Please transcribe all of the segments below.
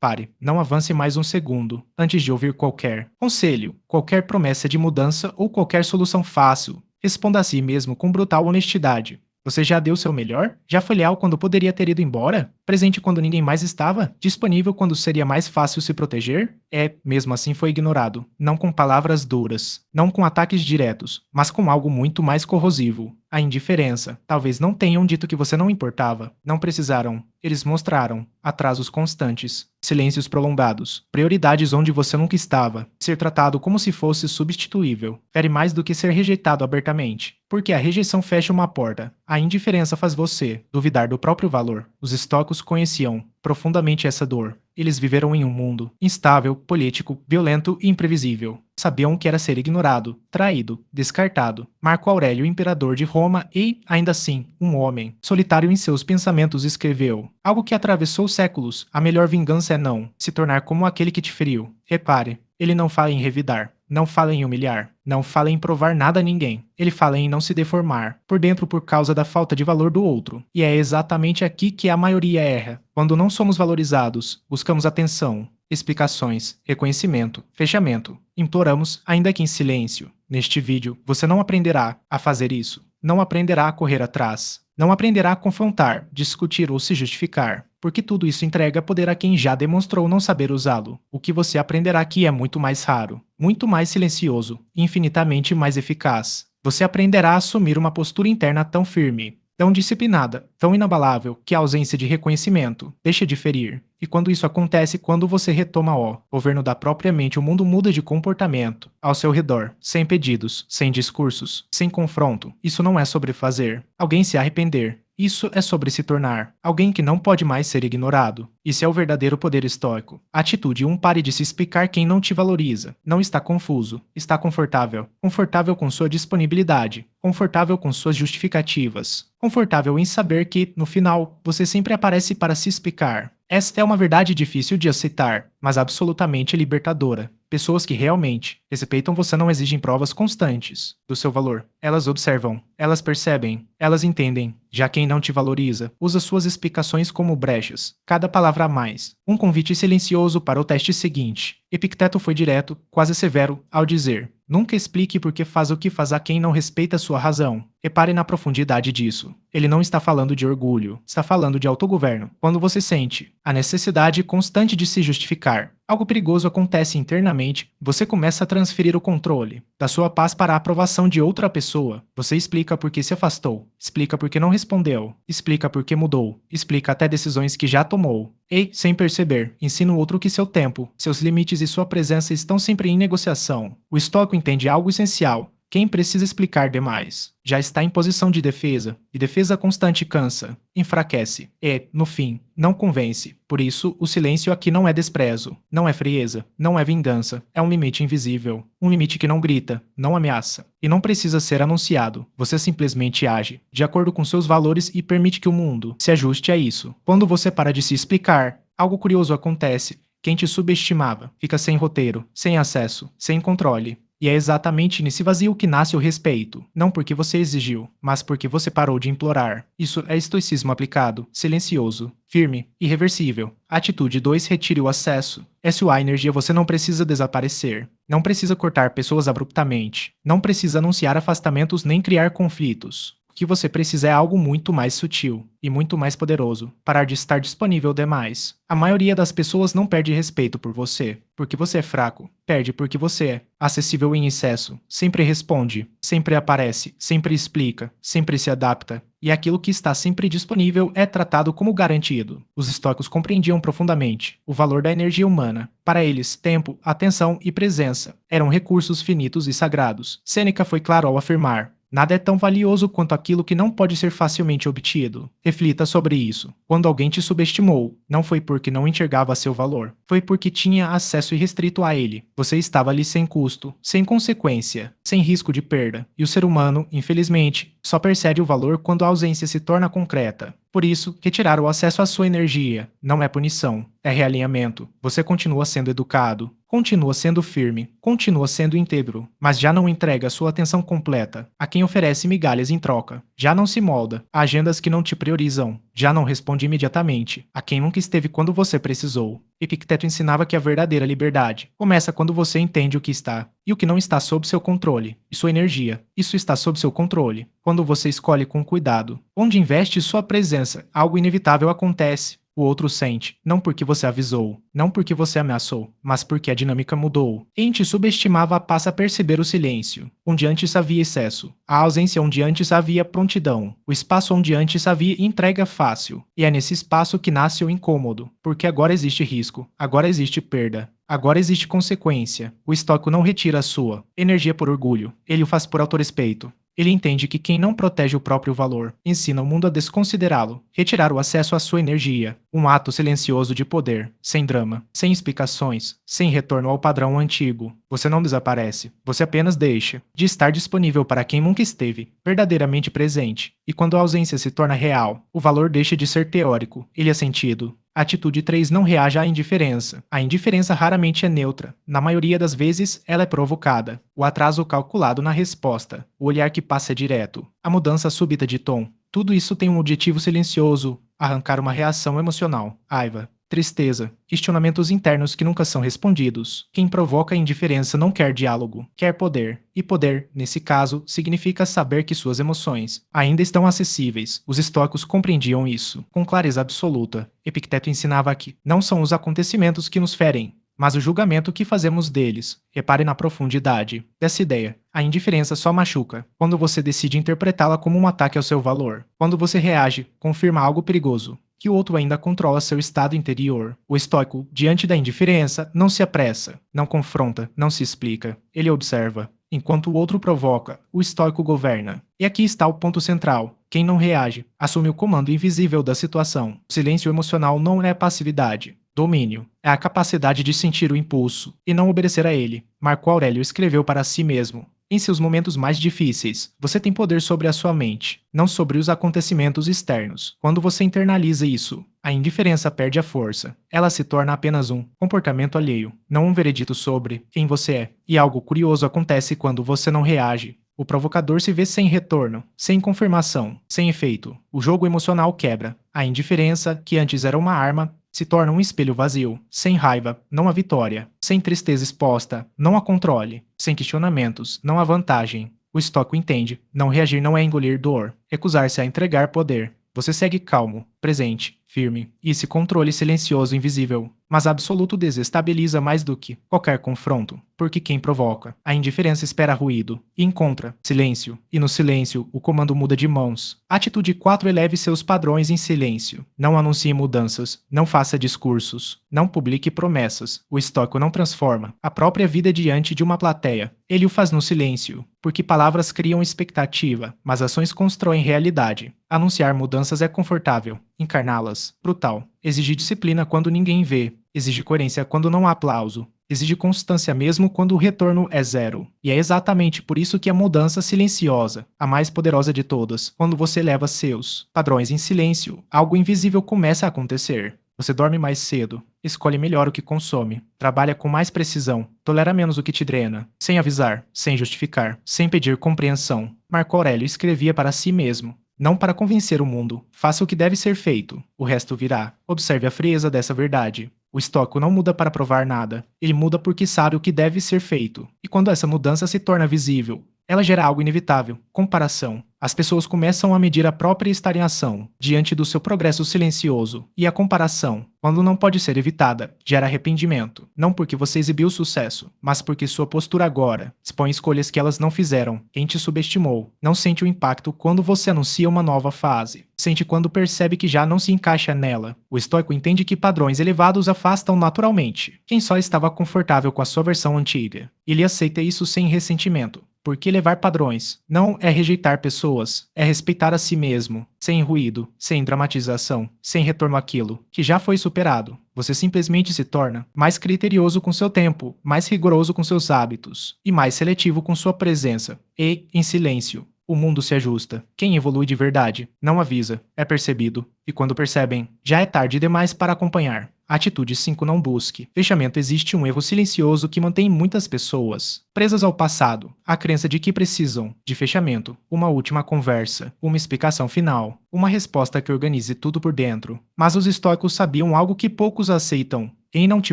Pare, não avance mais um segundo antes de ouvir qualquer conselho, qualquer promessa de mudança ou qualquer solução fácil. Responda a si mesmo com brutal honestidade. Você já deu seu melhor? Já foi leal quando poderia ter ido embora? Presente quando ninguém mais estava? Disponível quando seria mais fácil se proteger? Mesmo assim foi ignorado. Não com palavras duras, não com ataques diretos, mas com algo muito mais corrosivo. A indiferença. Talvez não tenham dito que você não importava. Não precisaram. Eles mostraram atrasos constantes, silêncios prolongados, prioridades onde você nunca estava, ser tratado como se fosse substituível. Fere mais do que ser rejeitado abertamente. Porque a rejeição fecha uma porta. A indiferença faz você duvidar do próprio valor. Os estoicos conheciam profundamente essa dor. Eles viveram em um mundo instável, político, violento e imprevisível. Sabiam o que era ser ignorado, traído, descartado. Marco Aurélio, imperador de Roma e, ainda assim, um homem, solitário em seus pensamentos, escreveu algo que atravessou séculos: a melhor vingança é não se tornar como aquele que te feriu. Repare, ele não fala em revidar, não fala em humilhar, não fala em provar nada a ninguém. Ele fala em não se deformar por dentro por causa da falta de valor do outro. E é exatamente aqui que a maioria erra. Quando não somos valorizados, buscamos atenção, explicações, reconhecimento, fechamento. Imploramos, ainda que em silêncio. Neste vídeo, você não aprenderá a fazer isso. Não aprenderá a correr atrás. Não aprenderá a confrontar, discutir ou se justificar, porque tudo isso entrega poder a quem já demonstrou não saber usá-lo. O que você aprenderá aqui é muito mais raro, muito mais silencioso, infinitamente mais eficaz. Você aprenderá a assumir uma postura interna tão firme, tão disciplinada, tão inabalável, que a ausência de reconhecimento deixa de ferir. E quando isso acontece, quando você retoma o governo da própria mente, o mundo muda de comportamento ao seu redor, sem pedidos, sem discursos, sem confronto. Isso não é sobre fazer alguém se arrepender. Isso é sobre se tornar alguém que não pode mais ser ignorado. Isso é o verdadeiro poder estoico. Atitude 1: pare de se explicar quem não te valoriza. Não está confuso, está confortável. Confortável com sua disponibilidade, confortável com suas justificativas, confortável em saber que, no final, você sempre aparece para se explicar. Esta é uma verdade difícil de aceitar, mas absolutamente libertadora. Pessoas que realmente respeitam você não exigem provas constantes do seu valor. Elas observam, elas percebem, elas entendem. Já quem não te valoriza, usa suas explicações como brechas. Cada palavra a mais. Um convite silencioso para o teste seguinte. Epicteto foi direto, quase severo, ao dizer: nunca explique por que faz o que faz a quem não respeita sua razão. Repare na profundidade disso. Ele não está falando de orgulho, está falando de autogoverno. Quando você sente a necessidade constante de se justificar, algo perigoso acontece internamente. Você começa a transferir o controle da sua paz para a aprovação de outra pessoa. Você explica por que se afastou, explica por que não respondeu, explica por que mudou, explica até decisões que já tomou. E, sem perceber, ensina o outro que seu tempo, seus limites e sua presença estão sempre em negociação. O estoico entende algo essencial. Quem precisa explicar demais já está em posição de defesa, e defesa constante cansa, enfraquece e, no fim, não convence. Por isso, o silêncio aqui não é desprezo, não é frieza, não é vingança, é um limite invisível, um limite que não grita, não ameaça, e não precisa ser anunciado. Você simplesmente age, de acordo com seus valores e permite que o mundo se ajuste a isso. Quando você para de se explicar, algo curioso acontece. Quem te subestimava fica sem roteiro, sem acesso, sem controle. E é exatamente nesse vazio que nasce o respeito. Não porque você exigiu, mas porque você parou de implorar. Isso é estoicismo aplicado, silencioso, firme, irreversível. Atitude 2: retire o acesso. SUA energia. Você não precisa desaparecer. Não precisa cortar pessoas abruptamente. Não precisa anunciar afastamentos nem criar conflitos. O que você precisa é algo muito mais sutil e muito mais poderoso: parar de estar disponível demais. A maioria das pessoas não perde respeito por você, porque você é fraco. Perde porque você é acessível em excesso. Sempre responde, sempre aparece, sempre explica, sempre se adapta. E aquilo que está sempre disponível é tratado como garantido. Os estoicos compreendiam profundamente o valor da energia humana. Para eles, tempo, atenção e presença eram recursos finitos e sagrados. Sêneca foi claro ao afirmar: nada é tão valioso quanto aquilo que não pode ser facilmente obtido. Reflita sobre isso. Quando alguém te subestimou, não foi porque não enxergava seu valor. Foi porque tinha acesso irrestrito a ele. Você estava ali sem custo, sem consequência, sem risco de perda. E o ser humano, infelizmente, só percebe o valor quando a ausência se torna concreta. Por isso, retirar o acesso à sua energia não é punição, é realinhamento. Você continua sendo educado, continua sendo firme, continua sendo íntegro, mas já não entrega sua atenção completa a quem oferece migalhas em troca. Já não se molda a agendas que não te priorizam. Já não responde imediatamente a quem nunca esteve quando você precisou. Epicteto ensinava que a verdadeira liberdade começa quando você entende o que está e o que não está sob seu controle, e sua energia. Isso está sob seu controle. Quando você escolhe com cuidado, onde investe sua presença, algo inevitável acontece. O outro sente, não porque você avisou, não porque você ameaçou, mas porque a dinâmica mudou. Quem te subestimava passa a perceber o silêncio, onde antes havia excesso, a ausência onde antes havia prontidão, o espaço onde antes havia entrega fácil. E é nesse espaço que nasce o incômodo, porque agora existe risco, agora existe perda. Agora existe consequência. O estoico não retira a sua energia por orgulho, ele o faz por autorrespeito. Ele entende que quem não protege o próprio valor ensina o mundo a desconsiderá-lo, retirar o acesso à sua energia, um ato silencioso de poder, sem drama, sem explicações, sem retorno ao padrão antigo. Você não desaparece, você apenas deixa de estar disponível para quem nunca esteve, verdadeiramente presente. E quando a ausência se torna real, o valor deixa de ser teórico, ele é sentido. A atitude 3 não reage à indiferença. A indiferença raramente é neutra. Na maioria das vezes, ela é provocada. O atraso calculado na resposta. O olhar que passa direto. A mudança súbita de tom. Tudo isso tem um objetivo silencioso: arrancar uma reação emocional. Raiva, tristeza, questionamentos internos que nunca são respondidos. Quem provoca a indiferença não quer diálogo, quer poder. E poder, nesse caso, significa saber que suas emoções ainda estão acessíveis. Os estoicos compreendiam isso, com clareza absoluta. Epicteto ensinava que não são os acontecimentos que nos ferem, mas o julgamento que fazemos deles. Repare na profundidade dessa ideia. A indiferença só machuca quando você decide interpretá-la como um ataque ao seu valor. Quando você reage, confirma algo perigoso, que o outro ainda controla seu estado interior. O estoico, diante da indiferença, não se apressa, não confronta, não se explica. Ele observa. Enquanto o outro provoca, o estoico governa. E aqui está o ponto central. Quem não reage, assume o comando invisível da situação. O silêncio emocional não é passividade. Domínio é a capacidade de sentir o impulso e não obedecer a ele. Marco Aurélio escreveu para si mesmo: em seus momentos mais difíceis, você tem poder sobre a sua mente, não sobre os acontecimentos externos. Quando você internaliza isso, a indiferença perde a força. Ela se torna apenas um comportamento alheio, não um veredito sobre quem você é. E algo curioso acontece quando você não reage. O provocador se vê sem retorno, sem confirmação, sem efeito. O jogo emocional quebra. A indiferença, que antes era uma arma, se torna um espelho vazio. Sem raiva, não há vitória. Sem tristeza exposta, não há controle. Sem questionamentos, não há vantagem. O estoico entende: não reagir não é engolir dor, recusar-se a entregar poder. Você segue calmo, presente, firme, e esse controle silencioso e invisível, mas absoluto, desestabiliza mais do que qualquer confronto, porque quem provoca a indiferença espera ruído e encontra silêncio, e no silêncio o comando muda de mãos. Atitude 4: eleve seus padrões em silêncio. Não anuncie mudanças, não faça discursos, não publique promessas. O estoico não transforma a própria vida diante de uma plateia. Ele o faz no silêncio, porque palavras criam expectativa, mas ações constroem realidade. Anunciar mudanças é confortável, encarná-las, brutal. Exige disciplina quando ninguém vê, exige coerência quando não há aplauso, exige constância mesmo quando o retorno é zero. E é exatamente por isso que a mudança silenciosa, a mais poderosa de todas, quando você leva seus padrões em silêncio, algo invisível começa a acontecer. Você dorme mais cedo, escolhe melhor o que consome, trabalha com mais precisão, tolera menos o que te drena, sem avisar, sem justificar, sem pedir compreensão. Marco Aurélio escrevia para si mesmo: não para convencer o mundo, faça o que deve ser feito, o resto virá. Observe a frieza dessa verdade. O estoico não muda para provar nada, ele muda porque sabe o que deve ser feito. E quando essa mudança se torna visível, ela gera algo inevitável: comparação. As pessoas começam a medir a própria estagnação diante do seu progresso silencioso, e a comparação, quando não pode ser evitada, gera arrependimento, não porque você exibiu sucesso, mas porque sua postura agora expõe escolhas que elas não fizeram. Quem te subestimou não sente o impacto quando você anuncia uma nova fase, sente quando percebe que já não se encaixa nela. O estoico entende que padrões elevados afastam naturalmente quem só estava confortável com a sua versão antiga. Ele aceita isso sem ressentimento, porque elevar padrões não é rejeitar pessoas, é respeitar a si mesmo, sem ruído, sem dramatização, sem retorno àquilo que já foi superado. Você simplesmente se torna mais criterioso com seu tempo, mais rigoroso com seus hábitos e mais seletivo com sua presença. E, em silêncio, o mundo se ajusta. Quem evolui de verdade não avisa, é percebido. E quando percebem, já é tarde demais para acompanhar. Atitude 5. Não busque. Fechamento. Existe um erro silencioso que mantém muitas pessoas presas ao passado. A crença de que precisam de fechamento, uma última conversa, uma explicação final, uma resposta que organize tudo por dentro. Mas os estoicos sabiam algo que poucos aceitam. Quem não te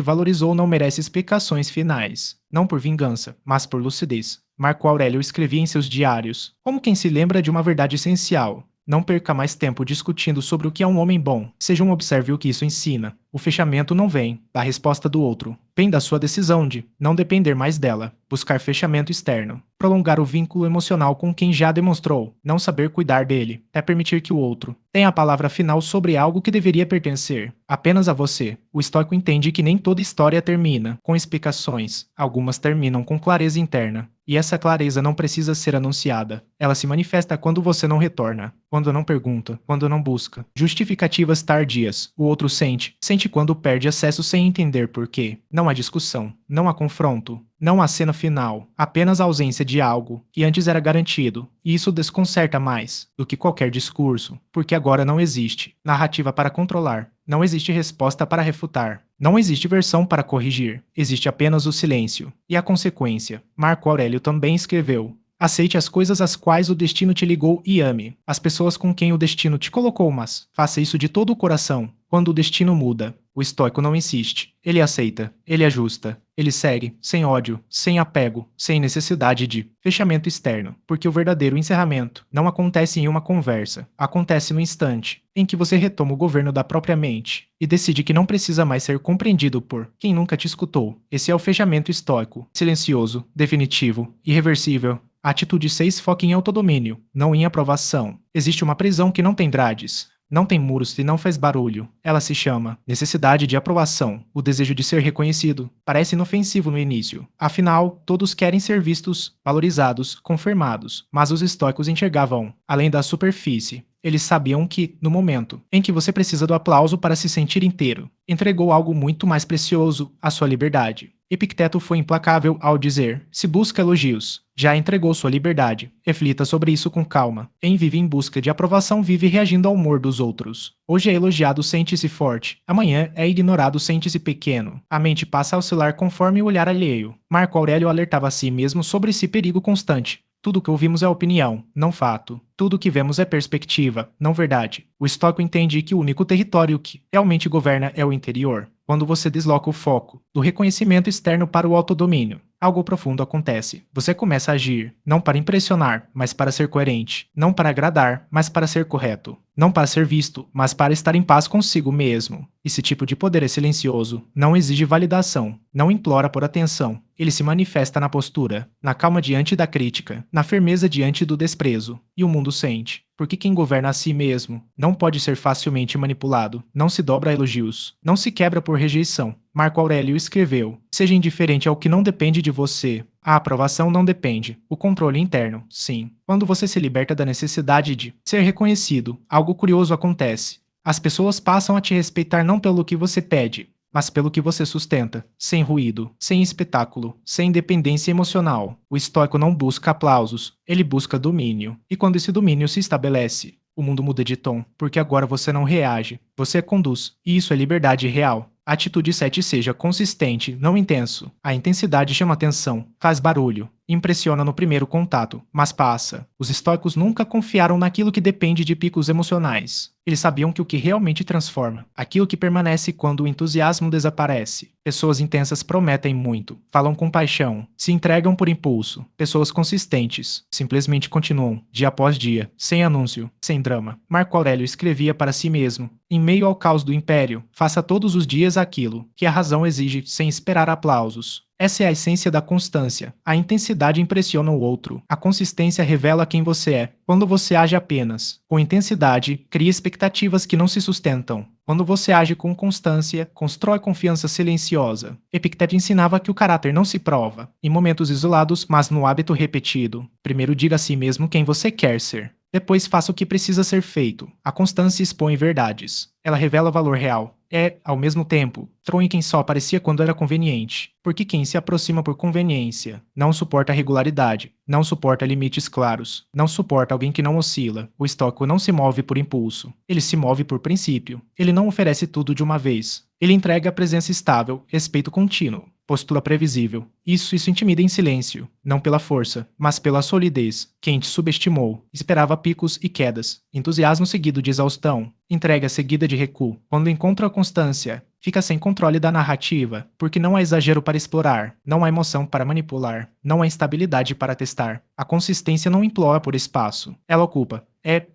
valorizou não merece explicações finais. Não por vingança, mas por lucidez. Marco Aurélio escrevia em seus diários, como quem se lembra de uma verdade essencial. Não perca mais tempo discutindo sobre o que é um homem bom. Seja um observe o que isso ensina. O fechamento não vem da resposta do outro. Vem da sua decisão de não depender mais dela. Buscar fechamento externo. Prolongar o vínculo emocional com quem já demonstrou não saber cuidar dele. É permitir que o outro tenha a palavra final sobre algo que deveria pertencer apenas a você. O estoico entende que nem toda história termina com explicações. Algumas terminam com clareza interna. E essa clareza não precisa ser anunciada. Ela se manifesta quando você não retorna, quando não pergunta, quando não busca. Justificativas tardias. O outro sente quando perde acesso sem entender por quê. Não há discussão, não há confronto, não há cena final, apenas a ausência de algo que antes era garantido. E isso desconcerta mais do que qualquer discurso, porque agora não existe narrativa para controlar, não existe resposta para refutar, não existe versão para corrigir, existe apenas o silêncio. E a consequência. Marco Aurélio também escreveu: aceite as coisas às quais o destino te ligou e ame as pessoas com quem o destino te colocou, mas faça isso de todo o coração. Quando o destino muda, o estoico não insiste. Ele aceita, ele ajusta, ele segue, sem ódio, sem apego, sem necessidade de fechamento externo, porque o verdadeiro encerramento não acontece em uma conversa, acontece no instante em que você retoma o governo da própria mente e decide que não precisa mais ser compreendido por quem nunca te escutou. Esse é o fechamento estoico, silencioso, definitivo, irreversível. A atitude 6 foca em autodomínio, não em aprovação. Existe uma prisão que não tem grades. Não tem muros e não faz barulho. Ela se chama necessidade de aprovação. O desejo de ser reconhecido parece inofensivo no início. Afinal, todos querem ser vistos, valorizados, confirmados. Mas os estoicos enxergavam além da superfície. Eles sabiam que, no momento em que você precisa do aplauso para se sentir inteiro, entregou algo muito mais precioso, a sua liberdade. Epicteto foi implacável ao dizer: se busca elogios, já entregou sua liberdade. Reflita sobre isso com calma. Quem vive em busca de aprovação vive reagindo ao humor dos outros. Hoje é elogiado, sente-se forte. Amanhã é ignorado, sente-se pequeno. A mente passa a oscilar conforme o olhar alheio. Marco Aurélio alertava a si mesmo sobre esse perigo constante. Tudo que ouvimos é opinião, não fato. Tudo que vemos é perspectiva, não verdade. O estoico entende que o único território que realmente governa é o interior. Quando você desloca o foco do reconhecimento externo para o autodomínio, algo profundo acontece. Você começa a agir, não para impressionar, mas para ser coerente. Não para agradar, mas para ser correto. Não para ser visto, mas para estar em paz consigo mesmo. Esse tipo de poder é silencioso, não exige validação, não implora por atenção. Ele se manifesta na postura, na calma diante da crítica, na firmeza diante do desprezo. E o mundo sente. Porque quem governa a si mesmo não pode ser facilmente manipulado, não se dobra a elogios, não se quebra por rejeição. Marco Aurélio escreveu: seja indiferente ao que não depende de você. A aprovação não depende. O controle interno, sim. Quando você se liberta da necessidade de ser reconhecido, algo curioso acontece. As pessoas passam a te respeitar não pelo que você pede, mas pelo que você sustenta, sem ruído, sem espetáculo, sem dependência emocional. O estoico não busca aplausos, ele busca domínio. E quando esse domínio se estabelece, o mundo muda de tom, porque agora você não reage, você conduz. E isso é liberdade real. A atitude 7 seja consistente, não intenso. A intensidade chama atenção, faz barulho, impressiona no primeiro contato, mas passa. Os estoicos nunca confiaram naquilo que depende de picos emocionais. Eles sabiam que o que realmente transforma, aquilo que permanece quando o entusiasmo desaparece. Pessoas intensas prometem muito, falam com paixão, se entregam por impulso. Pessoas consistentes simplesmente continuam, dia após dia, sem anúncio, sem drama. Marco Aurélio escrevia para si mesmo: em meio ao caos do império, faça todos os dias aquilo que a razão exige sem esperar aplausos. Essa é a essência da constância. A intensidade impressiona o outro. A consistência revela quem você é. Quando você age apenas com intensidade, cria expectativas que não se sustentam. Quando você age com constância, constrói confiança silenciosa. Epicteto ensinava que o caráter não se prova em momentos isolados, mas no hábito repetido. Primeiro diga a si mesmo quem você quer ser. Depois faça o que precisa ser feito. A constância expõe verdades. Ela revela valor real. É, ao mesmo tempo, trone quem só aparecia quando era conveniente, porque quem se aproxima por conveniência não suporta regularidade, não suporta limites claros, não suporta alguém que não oscila. O estoico não se move por impulso, ele se move por princípio. Ele não oferece tudo de uma vez. Ele entrega a presença estável, respeito contínuo, postura previsível. Isso intimida em silêncio, não pela força, mas pela solidez. Quem te subestimou, esperava picos e quedas, entusiasmo seguido de exaustão, entrega seguida de recuo. Quando encontra a constância, fica sem controle da narrativa, porque não há exagero para explorar, não há emoção para manipular, não há instabilidade para testar. A consistência não implora por espaço, ela ocupa.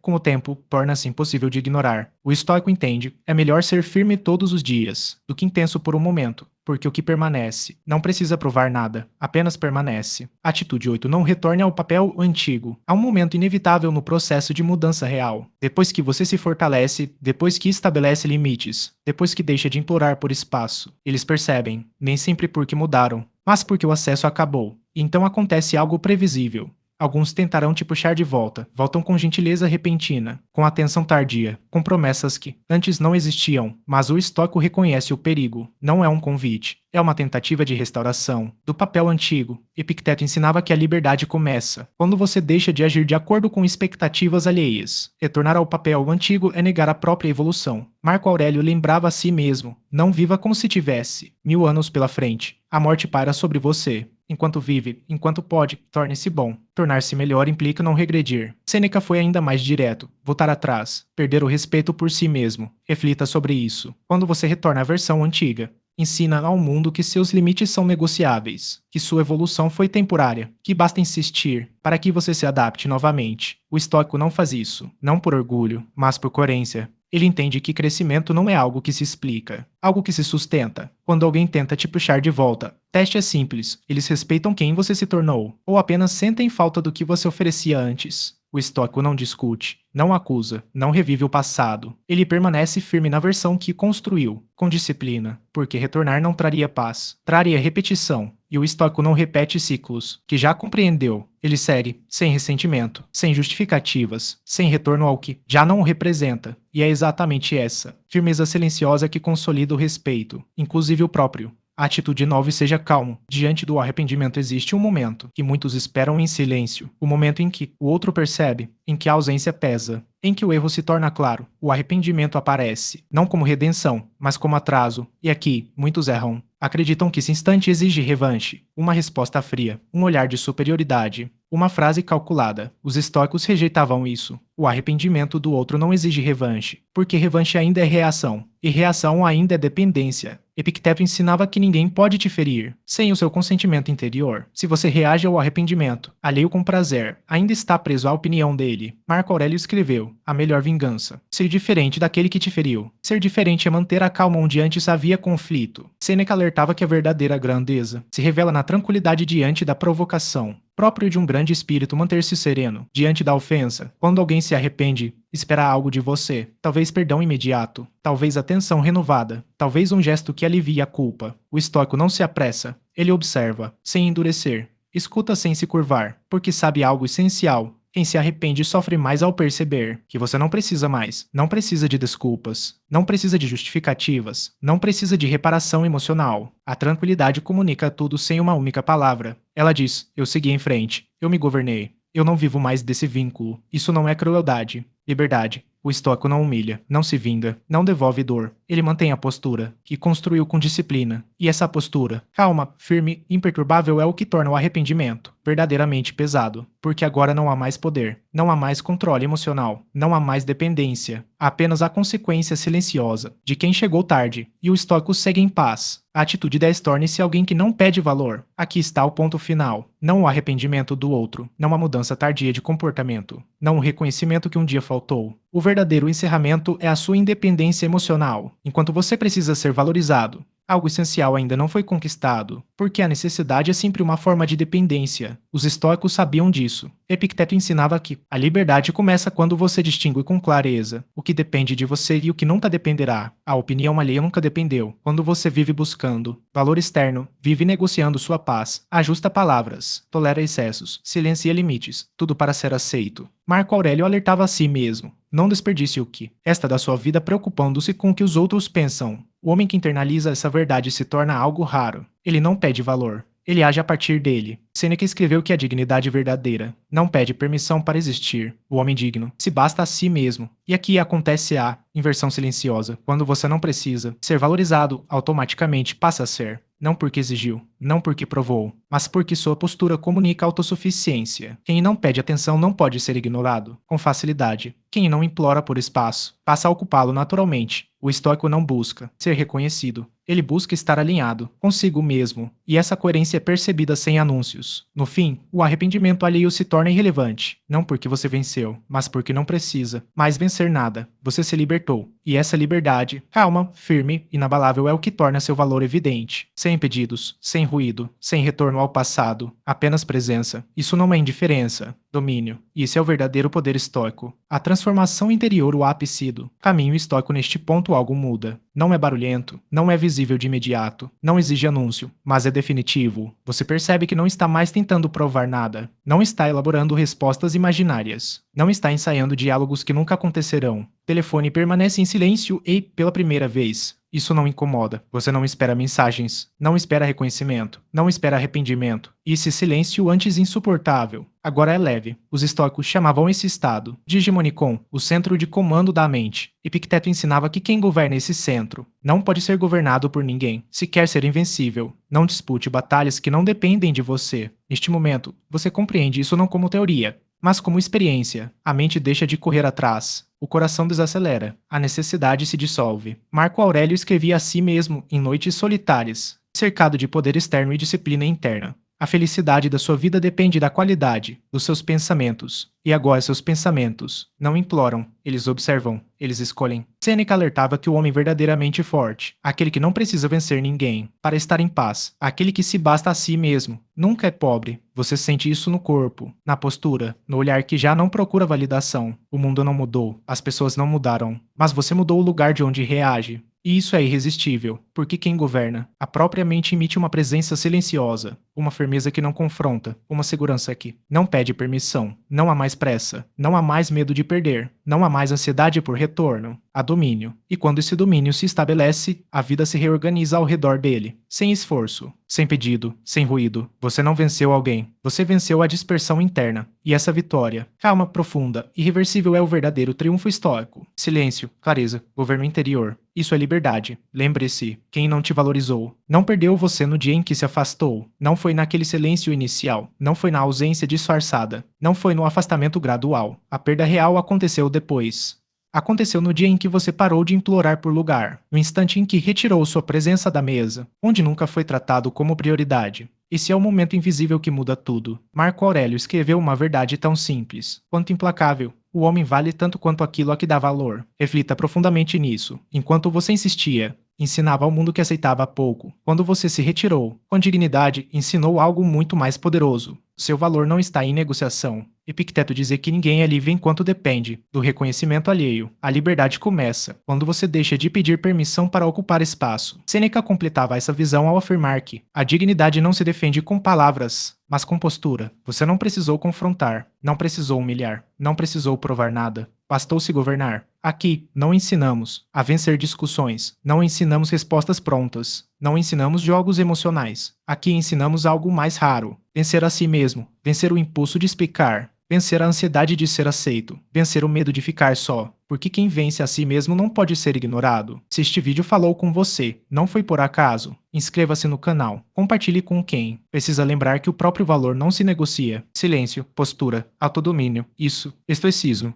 Com o tempo, torna-se impossível de ignorar. O estoico entende, é melhor ser firme todos os dias, do que intenso por um momento, porque o que permanece não precisa provar nada, apenas permanece. Atitude 8. Não retorne ao papel antigo. Há um momento inevitável no processo de mudança real. Depois que você se fortalece, depois que estabelece limites, depois que deixa de implorar por espaço, eles percebem, nem sempre porque mudaram, mas porque o acesso acabou. E então acontece algo previsível. Alguns tentarão te puxar de volta, voltam com gentileza repentina, com atenção tardia, com promessas que antes não existiam, mas o estoico reconhece o perigo. Não é um convite, é uma tentativa de restauração. Do papel antigo, Epicteto ensinava que a liberdade começa quando você deixa de agir de acordo com expectativas alheias. Retornar ao papel antigo é negar a própria evolução. Marco Aurélio lembrava a si mesmo, não viva como se tivesse 1000 anos pela frente. A morte paira sobre você. Enquanto vive, enquanto pode, torne-se bom. Tornar-se melhor implica não regredir. Sêneca foi ainda mais direto. Voltar atrás. Perder o respeito por si mesmo. Reflita sobre isso. Quando você retorna à versão antiga, ensina ao mundo que seus limites são negociáveis, que sua evolução foi temporária, que basta insistir para que você se adapte novamente. O estoico não faz isso, não por orgulho, mas por coerência. Ele entende que crescimento não é algo que se explica, algo que se sustenta. Quando alguém tenta te puxar de volta, teste é simples. Eles respeitam quem você se tornou, ou apenas sentem falta do que você oferecia antes. O estoico não discute, não acusa, não revive o passado. Ele permanece firme na versão que construiu, com disciplina, porque retornar não traria paz, traria repetição. E o estoico não repete ciclos, que já compreendeu. Ele segue, sem ressentimento, sem justificativas, sem retorno ao que já não o representa. E é exatamente essa firmeza silenciosa que consolida o respeito, inclusive o próprio. A atitude 9. Seja calmo. Diante do arrependimento existe um momento que muitos esperam em silêncio. O momento em que o outro percebe, em que a ausência pesa, em que o erro se torna claro. O arrependimento aparece, não como redenção, mas como atraso. E aqui, muitos erram. Acreditam que esse instante exige revanche, uma resposta fria, um olhar de superioridade, uma frase calculada. Os estoicos rejeitavam isso. O arrependimento do outro não exige revanche, porque revanche ainda é reação, e reação ainda é dependência. Epicteto ensinava que ninguém pode te ferir, sem o seu consentimento interior. Se você reage ao arrependimento, alheio com prazer, ainda está preso à opinião dele. Marco Aurélio escreveu, a melhor vingança. Ser diferente daquele que te feriu. Ser diferente é manter a calma onde antes havia conflito. Sêneca alertava que a verdadeira grandeza se revela na tranquilidade diante da provocação. Próprio de um grande espírito manter-se sereno diante da ofensa. Quando alguém se arrepende, espera algo de você. Talvez perdão imediato, talvez atenção renovada, talvez um gesto que alivie a culpa. O estoico não se apressa, ele observa, sem endurecer. Escuta sem se curvar, porque sabe algo essencial. Quem se arrepende sofre mais ao perceber que você não precisa mais, não precisa de desculpas, não precisa de justificativas, não precisa de reparação emocional. A tranquilidade comunica tudo sem uma única palavra. Ela diz, eu segui em frente, eu me governei, eu não vivo mais desse vínculo. Isso não é crueldade, liberdade. O estoico não humilha, não se vinga, não devolve dor. Ele mantém a postura, que construiu com disciplina. E essa postura, calma, firme, imperturbável é o que torna o arrependimento verdadeiramente pesado. Porque agora não há mais poder, não há mais controle emocional, não há mais dependência. Há apenas a consequência silenciosa de quem chegou tarde. E o estoico segue em paz. A atitude 10. Torne-se alguém que não pede valor. Aqui está o ponto final. Não o arrependimento do outro, não a mudança tardia de comportamento, não o reconhecimento que um dia faltou. O verdadeiro encerramento é a sua independência emocional. Enquanto você precisa ser valorizado, Algo essencial ainda não foi conquistado, porque a necessidade é sempre uma forma de dependência. Os estoicos sabiam disso. Epicteto ensinava que a liberdade começa quando você distingue com clareza o que depende de você e o que nunca dependerá. A opinião alheia nunca dependeu. Quando você vive buscando valor externo, vive negociando sua paz, ajusta palavras, tolera excessos, silencia limites, tudo para ser aceito. Marco Aurélio alertava a si mesmo: não desperdice o que esta da sua vida preocupando-se com o que os outros pensam. O homem que internaliza essa verdade se torna algo raro. Ele não pede valor. Ele age a partir dele. Sêneca escreveu que a dignidade verdadeira não pede permissão para existir. O homem digno se basta a si mesmo. E aqui acontece a inversão silenciosa. Quando você não precisa ser valorizado, automaticamente passa a ser. Não porque exigiu, não porque provou, mas porque sua postura comunica autossuficiência. Quem não pede atenção não pode ser ignorado com facilidade. Quem não implora por espaço passa a ocupá-lo naturalmente. O estoico não busca ser reconhecido. Ele busca estar alinhado consigo mesmo, e essa coerência é percebida sem anúncios. No fim, o arrependimento alheio se torna irrelevante, não porque você venceu, mas porque não precisa mais vencer nada. Você se libertou, e essa liberdade, calma, firme, inabalável, é o que torna seu valor evidente. Sem pedidos, sem ruído, sem retorno ao passado, apenas presença. Isso não é indiferença, domínio. Isso é o verdadeiro poder estoico. A transformação interior, o ápice do caminho estoico. Neste ponto algo muda. Não é barulhento, não é visível de imediato, não exige anúncio, mas é definitivo. Você percebe que não está mais tentando provar nada, não está elaborando respostas imaginárias, não está ensaiando diálogos que nunca acontecerão. O telefone permanece em silêncio e, pela primeira vez, isso não incomoda. Você não espera mensagens, não espera reconhecimento, não espera arrependimento. Esse silêncio antes insuportável, agora é leve. Os estoicos chamavam esse estado de hegemonikon, o centro de comando da mente. Epicteto ensinava que quem governa esse centro não pode ser governado por ninguém, se quer ser invencível. Não dispute batalhas que não dependem de você. Neste momento, você compreende isso não como teoria, mas como experiência. A mente deixa de correr atrás. O coração desacelera. A necessidade se dissolve. Marco Aurélio escrevia a si mesmo em noites solitárias, cercado de poder externo e disciplina interna. A felicidade da sua vida depende da qualidade dos seus pensamentos. E agora seus pensamentos não imploram, eles observam, eles escolhem. Sêneca alertava que o homem verdadeiramente forte, aquele que não precisa vencer ninguém para estar em paz, aquele que se basta a si mesmo, nunca é pobre. Você sente isso no corpo, na postura, no olhar que já não procura validação. O mundo não mudou, as pessoas não mudaram, mas você mudou o lugar de onde reage. E isso é irresistível, porque quem governa, a própria mente emite uma presença silenciosa, uma firmeza que não confronta, uma segurança que não pede permissão. Não há mais pressa, não há mais medo de perder, não há mais ansiedade por retorno. Há domínio. E quando esse domínio se estabelece, a vida se reorganiza ao redor dele, sem esforço, sem pedido, sem ruído. Você não venceu alguém, você venceu a dispersão interna. E essa vitória, calma, profunda, irreversível, é o verdadeiro triunfo estoico. Silêncio, clareza, governo interior. Isso é liberdade. Lembre-se, quem não te valorizou, não perdeu você no dia em que se afastou. Não foi naquele silêncio inicial, não foi na ausência disfarçada, não foi no afastamento gradual. A perda real aconteceu depois. Aconteceu no dia em que você parou de implorar por lugar, no instante em que retirou sua presença da mesa, onde nunca foi tratado como prioridade. Esse é o momento invisível que muda tudo. Marco Aurélio escreveu uma verdade tão simples quanto implacável. O homem vale tanto quanto aquilo a que dá valor. Reflita profundamente nisso. Enquanto você insistia, ensinava ao mundo que aceitava pouco. Quando você se retirou, com dignidade, ensinou algo muito mais poderoso. Seu valor não está em negociação. Epicteto dizia que ninguém é livre enquanto depende do reconhecimento alheio. A liberdade começa quando você deixa de pedir permissão para ocupar espaço. Sêneca completava essa visão ao afirmar que a dignidade não se defende com palavras, mas com postura. Você não precisou confrontar, não precisou humilhar, não precisou provar nada. Bastou se governar. Aqui, não ensinamos a vencer discussões, não ensinamos respostas prontas, não ensinamos jogos emocionais. Aqui ensinamos algo mais raro: vencer a si mesmo, vencer o impulso de explicar, vencer a ansiedade de ser aceito, vencer o medo de ficar só. Porque quem vence a si mesmo não pode ser ignorado. Se este vídeo falou com você, não foi por acaso. Inscreva-se no canal, compartilhe com quem precisa lembrar que o próprio valor não se negocia. Silêncio, postura, autodomínio, isso, estoicismo.